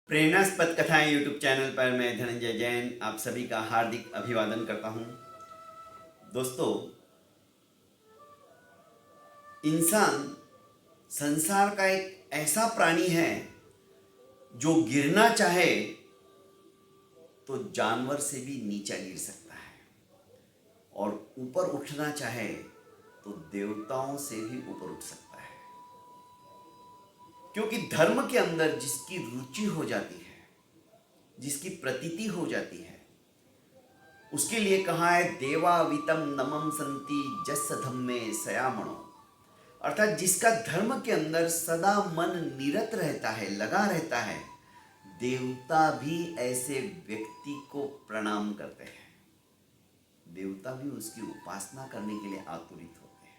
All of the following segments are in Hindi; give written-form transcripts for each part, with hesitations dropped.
प्रेरणास्पद कथाएं यूट्यूब चैनल पर मैं धनंजय जैन आप सभी का हार्दिक अभिवादन करता हूं। दोस्तों, इंसान संसार का एक ऐसा प्राणी है जो गिरना चाहे तो जानवर से भी नीचा गिर सकता है और ऊपर उठना चाहे तो देवताओं से भी ऊपर उठ सकता है। क्योंकि धर्म के अंदर जिसकी रुचि हो जाती है, जिसकी प्रतीति हो जाती है, उसके लिए कहा है देवावितम नमम संति जस धम्मे सयामणो। अर्थात जिसका धर्म के अंदर सदा मन निरत रहता है, लगा रहता है, देवता भी ऐसे व्यक्ति को प्रणाम करते हैं। देवता भी उसकी उपासना करने के लिए आतुरित होते हैं।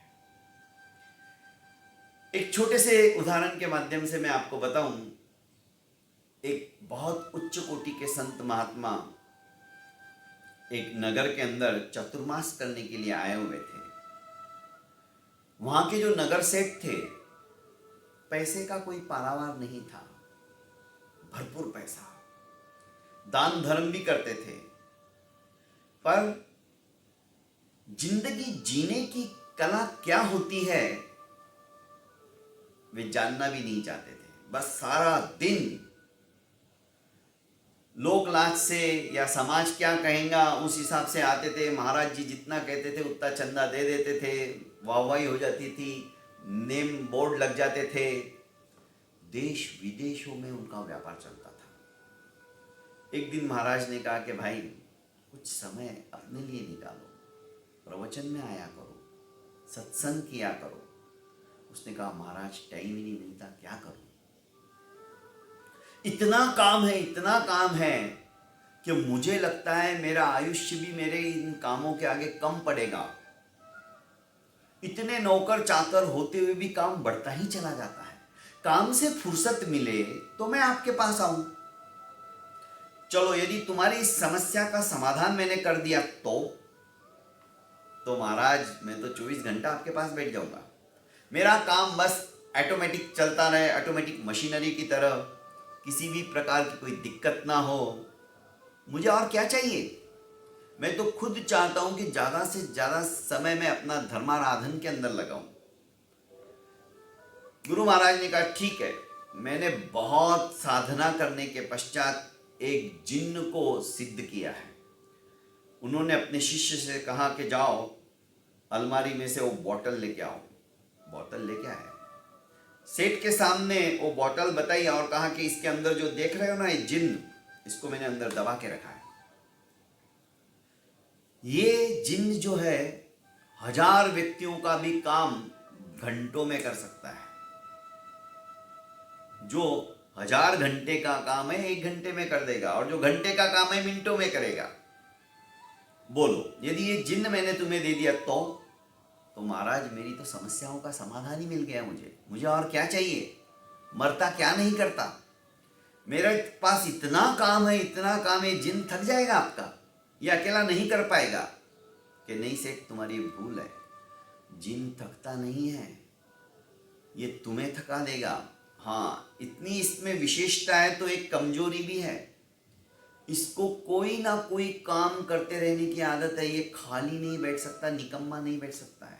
एक छोटे से उदाहरण के माध्यम से मैं आपको बताऊं। एक बहुत उच्च कोटि के संत महात्मा एक नगर के अंदर चतुर्मास करने के लिए आए हुए थे। वहां के जो नगर सेठ थे, पैसे का कोई पारावार नहीं था, भरपूर पैसा, दान धर्म भी करते थे, पर जिंदगी जीने की कला क्या होती है वे जानना भी नहीं चाहते थे। बस सारा दिन लोक लाज से या समाज क्या कहेगा उस हिसाब से आते थे। महाराज जी जितना कहते थे उतना चंदा दे देते थे, वाहवाही हो जाती थी, नेम बोर्ड लग जाते थे। देश विदेशों में उनका व्यापार चलता था। एक दिन महाराज ने कहा कि भाई कुछ समय अपने लिए निकालो, प्रवचन में आया करो, सत्संग किया करो। उसने कहा महाराज टाइम ही नहीं मिलता, क्या करूं, इतना काम है, इतना काम है कि मुझे लगता है मेरा आयुष्य भी मेरे इन कामों के आगे कम पड़ेगा। इतने नौकर चाकर होते हुए भी काम बढ़ता ही चला जाता है। काम से फुर्सत मिले तो मैं आपके पास आऊं। चलो यदि तुम्हारी इस समस्या का समाधान मैंने कर दिया तो महाराज मैं तो 24 घंटा आपके पास बैठ जाऊंगा। मेरा काम बस ऑटोमेटिक चलता रहे, ऑटोमेटिक मशीनरी की तरह, किसी भी प्रकार की कोई दिक्कत ना हो। मुझे और क्या चाहिए? मैं तो खुद चाहता हूं कि ज्यादा से ज्यादा समय मैं अपना धर्माराधन के अंदर लगाऊं। गुरु महाराज ने कहा ठीक है। मैंने बहुत साधना करने के पश्चात एक जिन्न को सिद्ध किया है। उन्होंने अपने शिष्य से कहा कि जाओ अलमारी में से वो बोतल लेके आओ। बोतल लेके आए, सेठ के सामने वो बोतल बताई और कहा कि इसके अंदर जो देख रहे हो ना ये जिन्न, इसको मैंने अंदर दबा के रखा है। ये जिन्न जो है 1000 व्यक्तियों का भी काम घंटों में कर सकता है। जो 1000 घंटे का काम है 1 घंटे में कर देगा, और जो घंटे का काम है मिनटों में करेगा। बोलो यदि ये जिन्न मैंने तुम्हें दे दिया तो महाराज मेरी तो समस्याओं का समाधान ही मिल गया। मुझे और क्या चाहिए? मरता क्या नहीं करता। मेरे पास इतना काम है, इतना काम है, जिन्न थक जाएगा आपका, ये अकेला नहीं कर पाएगा। कि नहीं सेठ तुम्हारी भूल है, जिन्न थकता नहीं है, ये तुम्हें थका देगा। हाँ, इतनी इसमें विशेषता है तो एक कमजोरी भी है। इसको कोई ना कोई काम करते रहने की आदत है। ये खाली नहीं बैठ सकता, निकम्मा नहीं बैठ सकता है।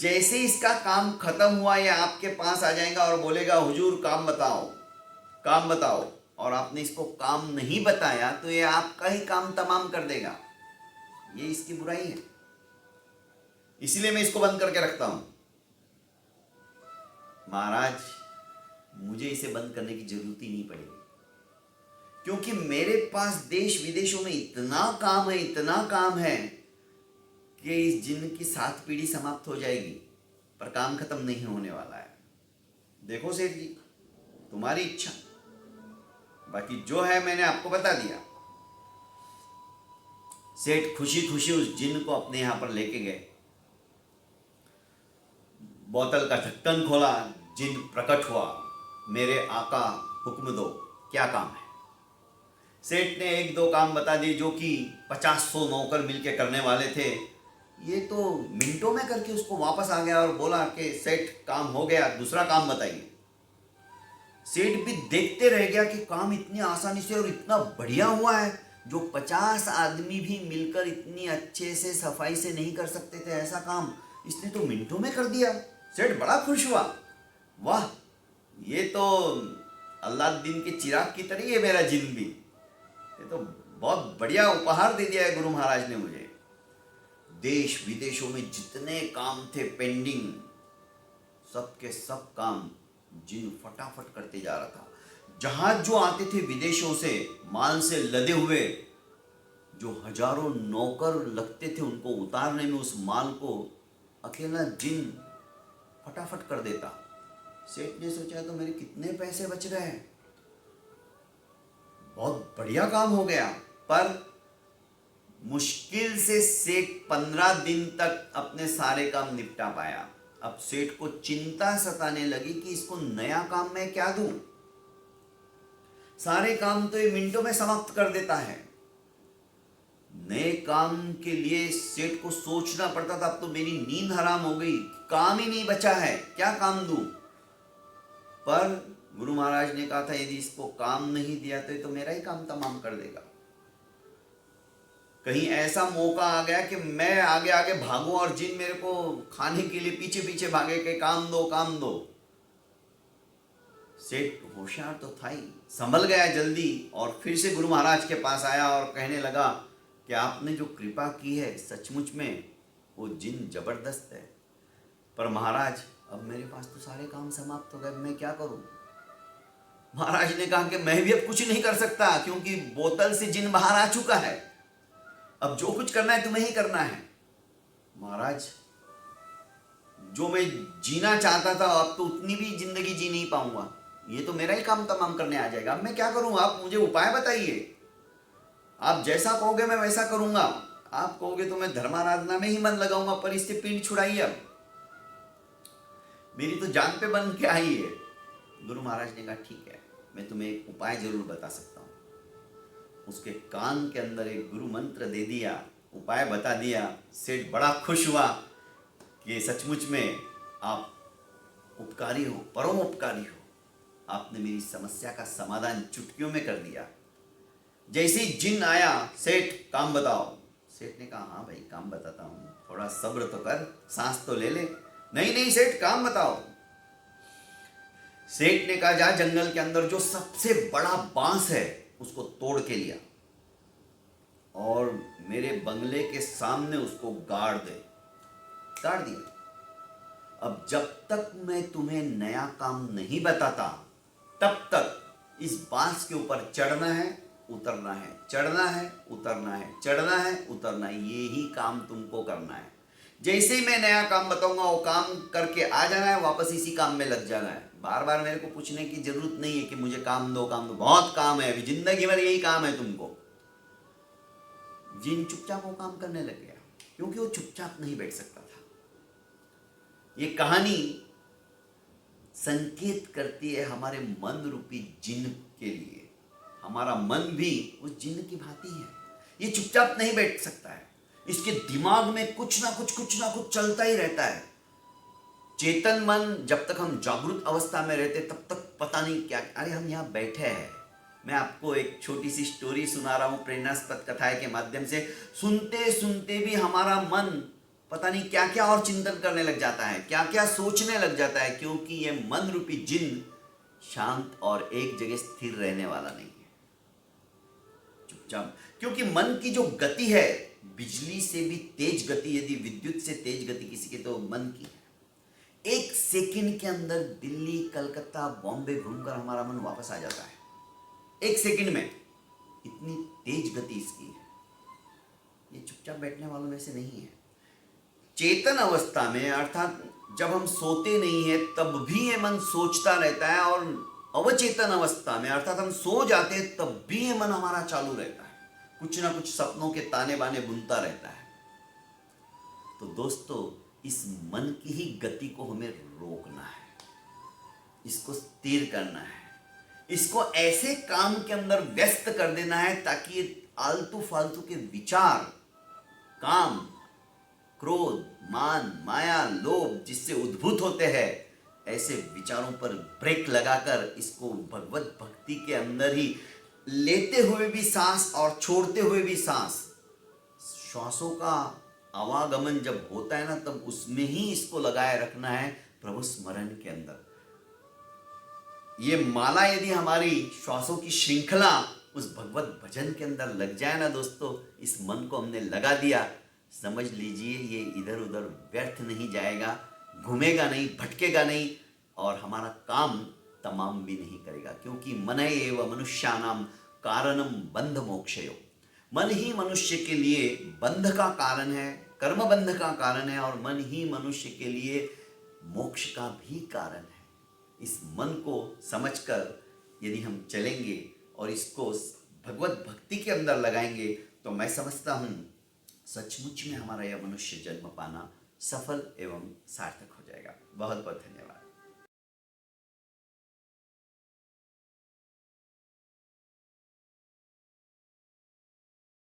जैसे इसका काम खत्म हुआ ये आपके पास आ जाएगा और बोलेगा हुजूर काम बताओ, काम बताओ, और आपने इसको काम नहीं बताया तो ये आपका ही काम तमाम कर देगा। ये इसकी बुराई है, इसलिए मैं इसको बंद करके रखता हूं। महाराज मुझे इसे बंद करने की जरूरत ही नहीं पड़ेगी, क्योंकि मेरे पास देश विदेशों में इतना काम है, इतना काम है कि इस जिन्न की 7 पीढ़ी समाप्त हो जाएगी पर काम खत्म नहीं होने वाला है। देखो सेठ जी, तुम्हारी इच्छा, बाकी जो है मैंने आपको बता दिया। सेठ खुशी खुशी उस जिन्न को अपने यहां पर लेके गए। बोतल का ढक्कन खोला, जिन्न प्रकट हुआ। मेरे आका हुक्म दो, क्या काम है? सेठ ने 1-2 काम बता दिए जो कि 50-100 नौकर मिलके करने वाले थे। ये तो मिनटों में करके उसको वापस आ गया और बोला कि सेठ काम हो गया, दूसरा काम बताइए। सेठ भी देखते रह गया कि काम इतनी आसानी से और इतना बढ़िया हुआ है, जो 50 आदमी भी मिलकर इतनी अच्छे से सफाई से नहीं कर सकते थे ऐसा काम इसने तो मिनटों में कर दिया। सेठ बड़ा खुश हुआ, वाह ये तो अल्लादीन के चिराग की तरह है मेरा जिन भी, ये तो बहुत बढ़िया उपहार दे दिया है गुरु महाराज ने मुझे। देश विदेशों में जितने काम थे पेंडिंग, सब के सब काम जिन फटाफट करते जा रहा था। जहाज जो आते थे विदेशों से माल से लदे हुए, जो हजारों नौकर लगते थे उनको उतारने में, उस माल को अकेला जिन फटाफट कर देता। सेठ ने सोचा तो मेरे कितने पैसे बच गए, बहुत बढ़िया काम हो गया। पर मुश्किल से सेठ 15 दिन तक अपने सारे काम निपटा पाया। अब सेठ को चिंता सताने लगी कि इसको नया काम मैं क्या दूं। सारे काम तो ये मिनटों में समाप्त कर देता है, नए काम के लिए सेठ को सोचना पड़ता था। अब तो मेरी नींद हराम हो गई, काम ही नहीं बचा है, क्या काम दूं। पर गुरु महाराज ने कहा था यदि इसको काम नहीं दिया तो ये तो मेरा ही काम तमाम कर देगा। कहीं ऐसा मौका आ गया कि मैं आगे आगे भागूं और जिन मेरे को खाने के लिए पीछे पीछे भागे कि काम दो काम दो। सेठ होशियार तो था ही, संभल गया जल्दी और फिर से गुरु महाराज के पास आया और कहने लगा कि आपने जो कृपा की है सचमुच में वो जिन जबरदस्त है, पर महाराज अब मेरे पास तो सारे काम समाप्त हो गए, मैं क्या करूं। महाराज ने कहा कि मैं भी अब कुछ नहीं कर सकता, क्योंकि बोतल से जिन बाहर आ चुका है, अब जो कुछ करना है तुम्हें ही करना है। महाराज जो मैं जीना चाहता था अब तो उतनी भी जिंदगी जी नहीं पाऊंगा, ये तो मेरा ही काम तमाम करने आ जाएगा, अब मैं क्या करूं। आप मुझे उपाय बताइए, आप जैसा कहोगे मैं वैसा करूंगा। आप कहोगे तो मैं धर्माराधना में ही मन लगाऊंगा, पर इससे पिंड छुड़ाइए, अब मेरी तो जान पे बन के आई है। गुरु महाराज ने कहा ठीक है, मैं तुम्हें एक उपाय जरूर बता सकता हूँ। उसके कान के अंदर एक गुरु मंत्र दे दिया, उपाय बता दिया। सेठ बड़ा खुश हुआ कि सचमुच में आप उपकारी हो, परम उपकारी हो, आपने मेरी समस्या का समाधान चुटकियों में कर दिया। जैसे ही जिन आया, सेठ काम बताओ। सेठ ने कहा हाँ भाई काम बताता हूँ, थोड़ा सब्र तो कर, सांस तो ले ले। नहीं नहीं सेठ काम बताओ। सेठ ने कहा जा जंगल के अंदर जो सबसे बड़ा बांस है उसको तोड़ के लिया और मेरे बंगले के सामने उसको गाड़ दिया। अब जब तक मैं तुम्हें नया काम नहीं बताता तब तक इस बांस के ऊपर चढ़ना है उतरना है, चढ़ना है उतरना है, चढ़ना है उतरना है, ये ही काम तुमको करना है। जैसे ही मैं नया काम बताऊंगा वो काम करके आ जाना है, वापस इसी काम में लग जाना है। बार बार मेरे को पूछने की जरूरत नहीं है कि मुझे काम दो काम दो, बहुत काम है अभी, जिंदगी भर यही काम है तुमको। जिन चुपचाप वो काम करने लग गया, क्योंकि वो चुपचाप नहीं बैठ सकता था। ये कहानी संकेत करती है हमारे मन रूपी जिन के लिए। हमारा मन भी उस जिन की भांति है, ये चुपचाप नहीं बैठ सकता है, इसके दिमाग में कुछ ना कुछ चलता ही रहता है। चेतन मन जब तक हम जागृत अवस्था में रहते तब तक पता नहीं क्या, अरे हम यहाँ बैठे हैं। मैं आपको एक छोटी सी स्टोरी सुना रहा हूँ प्रेरणास्पद कथाएं के माध्यम से। सुनते सुनते भी हमारा मन पता नहीं क्या क्या और चिंतन करने लग जाता है, क्या क्या सोचने लग जाता है, क्योंकि ये मन रूपी जिन शांत और एक जगह स्थिर रहने वाला नहीं है, चुपचाप। क्योंकि मन की जो गति है बिजली से भी तेज गति, यदि विद्युत से तेज गति किसी की तो मन की है। एक सेकंड के अंदर दिल्ली, कलकत्ता, बॉम्बे घूमकर हमारा मन वापस आ जाता है, एक सेकंड में। इतनी तेज गति इसकी है। ये चुपचाप बैठने वालों में से नहीं है। चेतन अवस्था में, अर्थात जब हम सोते नहीं है तब भी ये मन सोचता रहता है, और अवचेतन अवस्था में अर्थात हम सो जाते हैं तब भी ये मन हमारा चालू रहता है, कुछ ना कुछ सपनों के ताने बाने बुनता रहता है। तो दोस्तों इस मन की ही गति को हमें रोकना है, इसको स्थिर करना है, इसको ऐसे काम के अंदर व्यस्त कर देना है ताकि ये आलतू फालतू के विचार, काम, क्रोध, मान, माया, लोभ जिससे उद्भूत होते हैं, ऐसे विचारों पर ब्रेक लगाकर इसको भगवत भक्ति के अंदर ही लेते हुए भी सांस और छोड़ते हुए भी सांस, श्वासों का आवागमन जब होता है ना, तब उसमें ही इसको लगाए रखना है प्रभु स्मरण के अंदर। ये माला यदि हमारी श्वासों की श्रृंखला उस भगवत भजन के अंदर लग जाए ना दोस्तों, इस मन को हमने लगा दिया, समझ लीजिए ये इधर उधर व्यर्थ नहीं जाएगा, घूमेगा नहीं, भटकेगा नहीं, और हमारा काम तमाम भी नहीं करेगा। क्योंकि मन एव मनुष्यानाम कारणम बंध मोक्षयो, मन ही मनुष्य के लिए बंध का कारण है, कर्म बंध का कारण है, और मन ही मनुष्य के लिए मोक्ष का भी कारण है। इस मन को समझकर यदि हम चलेंगे और इसको भगवत भक्ति के अंदर लगाएंगे, तो मैं समझता हूँ सचमुच में हमारा यह मनुष्य जन्म पाना सफल एवं सार्थक हो जाएगा। बहुत बहुत धन्यवाद।